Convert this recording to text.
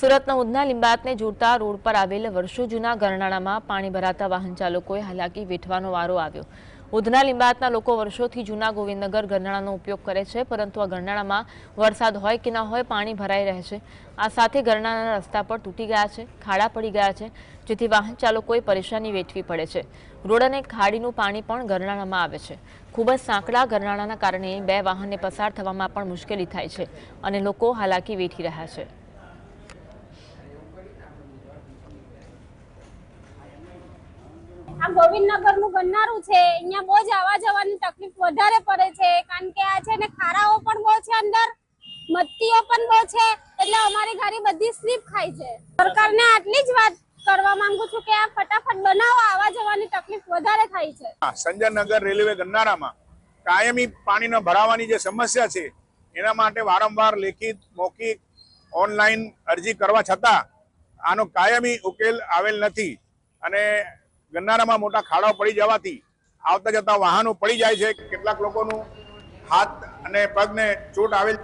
સુરતના ઉધના લિંબાયતને જોડતા રોડ પર આવેલ વર્ષો જૂના ગરનાળામાં પાણી ભરાતા વાહન ચાલકોએ હાલાકી વેઠવાનો વારો આવ્યો। ઉધના લિંબાયતના લોકો વર્ષોથી જૂના ગોવિંદનગર ગરનાળાનો ઉપયોગ કરે છે, પરંતુ આ ગરનાળામાં વરસાદ હોય કે ન હોય પાણી ભરાઈ રહે છે। આ સાથે ગરનાળાના રસ્તા પર તૂટી ગયા છે, ખાડા પડી ગયા છે, જેથી વાહન ચાલકોએ પરેશાની વેઠવી પડે છે। રોડ અને ખાડીનું પાણી પણ ગરનાળામાં આવે છે। ખૂબ જ સાંકડા ગરનાળાના કારણે બે વાહનને પસાર થવામાં પણ મુશ્કેલી થાય છે અને લોકો હાલાકી વેઠી રહ્યા છે। આ ગોવિંદનગરનું ગરનાળું છે, અહીંયા બહુ જ આવવા જવાની તકલીફ વધારે પડે છે, કારણ કે આ છે ને ખારાઓ પણ બહુ છે, અંદર મત્તીઓ પણ બહુ છે, એટલે અમારી ગાડી બધી સ્લીપ ખાય છે। સરકારને આટલી જ વાત કરવા માંગુ છું કે આ ફટાફટ બનાવો, આવવા જવાની તકલીફ વધારે થાય છે। સંજયનગર રેલવે ગરનાળામાં કાયમી પાણીનો ભરાવાની જે સમસ્યા છે, એના માટે વારંવાર લેખિત, મૌખિક, ઓનલાઈન અરજી કરવા છતાં આનો કાયમી ઉકેલ આવેલ નથી અને ગરનાળામાં મોટા ખાડાઓ પડી જવાથી આવતા જતા વાહનો પડી જાય છે। કેટલાક લોકોનું હાથ અને પગને ચોટ આવેલ